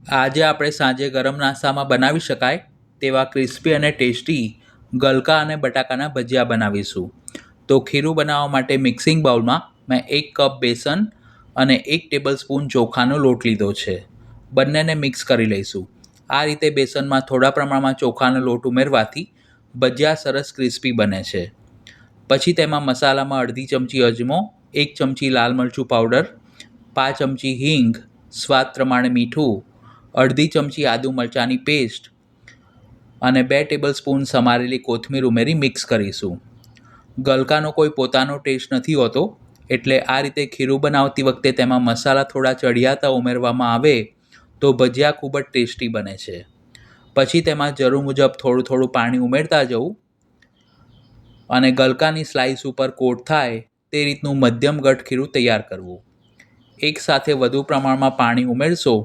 આજે આપણે સાંજે ગરમ નાસ્તામાં બનાવી શકાય તેવા ક્રિસ્પી અને ટેસ્ટી ગલકા અને બટાકાના ભજીયા બનાવીશું. તો ખીરું બનાવવા માટે મિક્સિંગ બાઉલમાં મેં 1 કપ બેસન અને 1 ટેબલસ્પૂન ચોખાનો લોટ લીધો છે. બંનેને મિક્સ કરી લઈશું. આ રીતે બેસનમાં થોડા પ્રમાણમાં ચોખાનો લોટ ઉમેરવાથી ભજીયા સરસ ક્રિસ્પી બને છે. પછી તેમાં મસાલામાં અડધી ચમચી અજમો, 1 ચમચી લાલ મરચું પાવડર, 5 ચમચી હિંગ, સ્વાદ પ્રમાણે મીઠું, અડધી ચમચી આદુ મરચાંની પેસ્ટ અને 2 ટેબલસ્પૂન સમારેલી કોથમીર ઉમેરી મિક્સ કરીશું. ગલકાનો કોઈ પોતાનો ટેસ્ટ નથી હોતો, એટલે આ રીતે ખીરું બનાવતી વખતે તેમાં મસાલા થોડા ચડિયાતા ઉમેરવામાં આવે તો ભજીયા ખૂબ જ ટેસ્ટી બને છે. પછી તેમાં જરૂર મુજબ થોડું થોડું પાણી ઉમેરતા જવું અને ગલકાની સ્લાઇસ ઉપર કોટ થાય તે રીતનું મધ્યમ ઘટ ખીરું તૈયાર કરવું. એકસાથે વધુ પ્રમાણમાં પાણી ઉમેરશો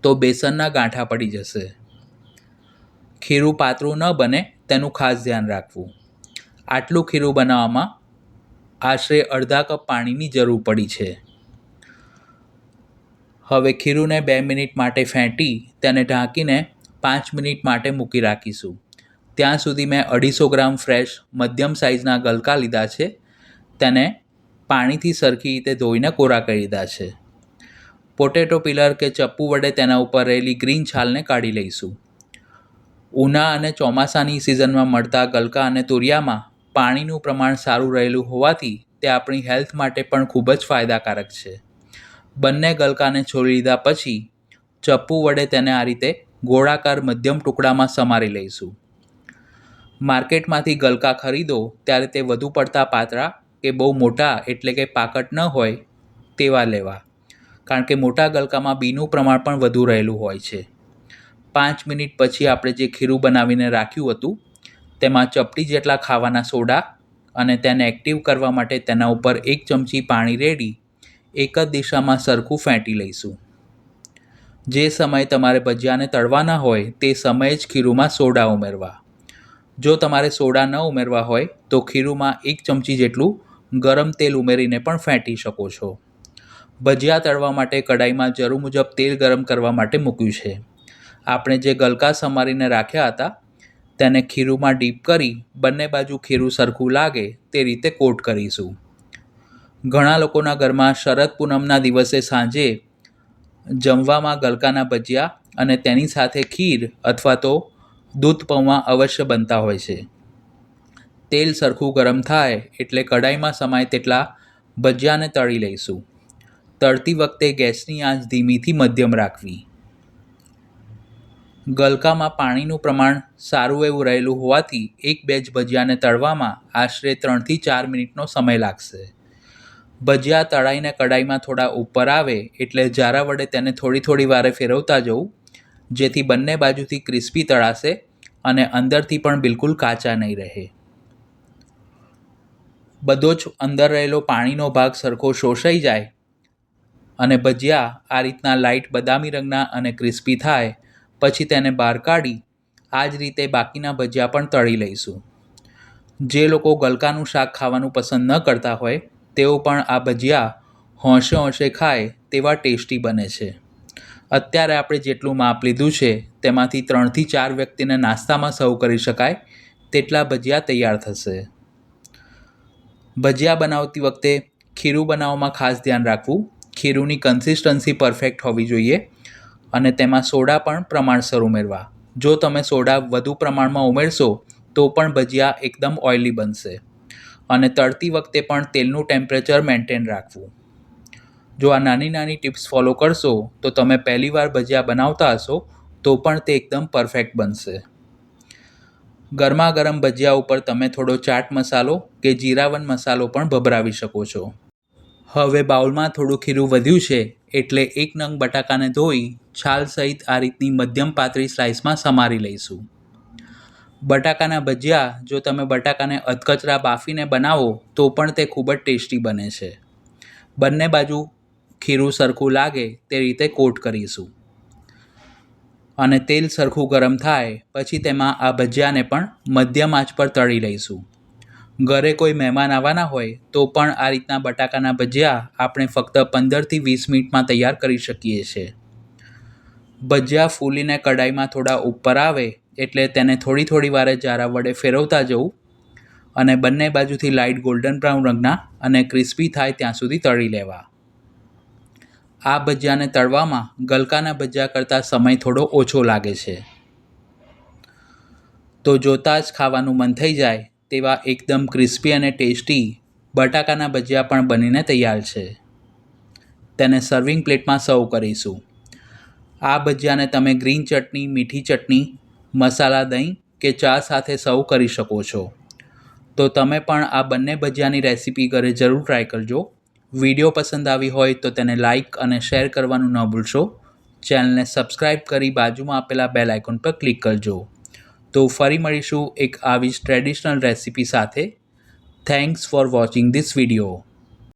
તો બેસનના ગાંઠા પડી જશે. ખીરું પાતળું ન બને તેનું ખાસ ધ્યાન રાખવું. આટલું ખીરું બનાવવામાં આશરે અડધા કપ પાણીની જરૂર પડી છે. હવે ખીરુંને 2 મિનિટ માટે ફેંટી તેને ઢાંકીને 5 મિનિટ માટે મૂકી રાખીશું. ત્યાં સુધી મેં 250 ગ્રામ ફ્રેશ મધ્યમ સાઇઝના ગલકા લીધા છે. તેને પાણીથી સરખી રીતે ધોઈને કોરા કરી દીધા છે. પોટેટો પીલર કે ચપ્પુ વડે તેના ઉપર રહેલી ગ્રીન છાલને કાઢી લઈશું. ઉના અને ચોમાસાની સિઝનમાં મળતા ગલકા અને તુરિયામાં પાણીનું પ્રમાણ સારું રહેલું હોવાથી તે આપણી હેલ્થ માટે પણ ખૂબ જ ફાયદાકારક છે. બંને ગલકાને છોડી લીધા પછી ચપ્પુ વડે તેને આ રીતે ગોળાકાર મધ્યમ ટુકડામાં સમારી લઈશું. માર્કેટમાંથી ગલકા ખરીદો ત્યારે તે વધુ પડતા પાતળા કે બહુ મોટા એટલે કે પાકટ ન હોય તેવા લેવા, કારણ કે મોટા ગલકામાં બીનું પ્રમાણ પણ વધુ રહેલું હોય છે. 5 મિનિટ પછી આપણે જે ખીરું બનાવીને રાખ્યું હતું તેમાં ચપટી જેટલા ખાવાના સોડા અને તેને એક્ટિવ કરવા માટે તેના ઉપર 1 ચમચી પાણી રેડી એક જ દિશામાં સરખું ફેંટી લઈશું. જે સમયે તમારે ભજીયાને તળવાના હોય તે સમયે જ ખીરુંમાં સોડા ઉમેરવા. જો તમારે સોડા ન ઉમેરવા હોય તો ખીરુંમાં 1 ચમચી જેટલું ગરમ તેલ ઉમેરીને પણ ફેંટી શકો છો. ભજીયા તળવા માટે કઢાઈમાં જરૂર મુજબ તેલ ગરમ કરવા માટે મૂક્યું છે. આપણે જે ગલકા સમારીને રાખ્યા હતા તેને ખીરુંમાં ડીપ કરી બંને બાજુ ખીરું સરખું લાગે તે રીતે કોટ કરીશું. ઘણા લોકોના ઘરમાં શરદ પૂનમના દિવસે સાંજે જમવામાં ગલકાના ભજીયા અને તેની સાથે ખીર અથવા તો દૂધ પૌવા અવશ્ય બનતા હોય છે. તેલ સરખું ગરમ થાય એટલે કઢાઈમાં સમાય તેટલા ભજીયાને તળી લઈશું. તળતી વખતે ગેસની આંચ ધીમીથી મધ્યમ રાખવી. ગલકામાં પાણીનું પ્રમાણ સારું એવું રહેલું હોવાથી એક બેચ ભજીયાને તળવામાં આશરે 3 થી 4 મિનિટનો સમય લાગશે. ભજીયા તળાઈને કઢાઈમાં થોડા ઉપર આવે એટલે જારા વડે તેને થોડી વારે ફેરવતા જવું, જેથી બંને બાજુથી ક્રિસ્પી તળાશે અને અંદરથી પણ બિલકુલ કાચા નહીં રહે. બધો જ અંદર રહેલો પાણીનો ભાગ સરખો શોષાઈ જાય અને ભજીયા આ રીતના લાઇટ બદામી રંગના અને ક્રિસ્પી થાય પછી તેને બહાર કાઢી આ જ રીતે બાકીના ભજીયા પણ તળી લઈશું. જે લોકો ગલકાનું શાક ખાવાનું પસંદ ન કરતા હોય તેઓ પણ આ ભજીયા હોંશે હોંશે ખાય તેવા ટેસ્ટી બને છે. અત્યારે આપણે જેટલું માપ લીધું છે તેમાંથી 3 થી 4 વ્યક્તિને નાસ્તામાં સર્વ કરી શકાય તેટલા ભજીયા તૈયાર થશે. ભજીયા બનાવતી વખતે ખીરું બનાવવામાં ખાસ ધ્યાન રાખવું. ખીરુંની કન્સિસ્ટન્સી પરફેક્ટ હોવી જોઈએ અને તેમાં સોડા પણ પ્રમાણસર ઉમેરવા. જો તમે સોડા વધુ પ્રમાણમાં ઉમેરશો તો પણ ભજીયા એકદમ ઓઇલી બનશે અને તળતી વખતે પણ તેલનું ટેમ્પરેચર મેન્ટેન રાખવું. જો આ નાની નાની ટિપ્સ ફોલો કરશો તો તમે પહેલીવાર ભજીયા બનાવતા હશો તો પણ તે એકદમ પરફેક્ટ બનશે. ગરમા ગરમ ભજીયા ઉપર તમે થોડો ચાટ મસાલો કે જીરાવન મસાલો પણ ભભરાવી શકો છો. હવે બાઉલમાં થોડું ખીરું વધ્યું છે એટલે 1 નંગ બટાકાને ધોઈ છાલ સહિત આ રીતની મધ્યમ પાતળી સ્લાઇસમાં સમારી લઈશું. બટાકાના ભજીયા જો તમે બટાકાને અધકચરા બાફીને બનાવો તો પણ તે ખૂબ જ ટેસ્ટી બને છે. બંને બાજુ ખીરું સરખું લાગે તે રીતે કોટ કરીશું અને તેલ સરખું ગરમ થાય પછી તેમાં આ ભજીયાને પણ મધ્યમ આંચ પર તળી લઈશું. ઘરે કોઈ મહેમાન આવવાના હોય તો પણ આ રીતના બટાકાના ભજીયા આપણે ફક્ત 15 થી 20 મિનિટમાં તૈયાર કરી શકીએ છીએ. ભજીયા ફૂલીને કઢાઈમાં થોડા ઉપર આવે એટલે તેને થોડી વારે જારા વડે ફેરવતા જવું અને બંને બાજુથી લાઇટ ગોલ્ડન બ્રાઉન રંગના અને ક્રિસ્પી થાય ત્યાં સુધી તળી લેવા. આ ભજીયાને તળવામાં ગલકાના ભજીયા કરતાં સમય થોડો ઓછો લાગે છે. તો જોતાં જ ખાવાનું મન થઈ જાય તેવા એકદમ ક્રિસ્પી અને ટેસ્ટી બટાકાના ભજીયા પણ બનીને તૈયાર છે. તેને સર્વિંગ પ્લેટમાં સર્વ કરીશું. આ ભજીયાને તમે ગ્રીન ચટણી, મીઠી ચટણી, મસાલા દહીં કે ચા સાથે સર્વ કરી શકો છો. તો તમે પણ આ બંને ભજીયાની રેસીપી ઘરે જરૂર ટ્રાય કરજો. વિડીયો પસંદ આવી હોય તો તેને લાઇક અને શેર કરવાનું ન ભૂલશો. ચેનલને સબસ્ક્રાઈબ કરી બાજુમાં આપેલા બેલ આઇકોન પર ક્લિક કરજો. તો ફરી મળીશું એક આવી જ ટ્રેડિશનલ રેસીપી સાથે. Thanks for watching this video.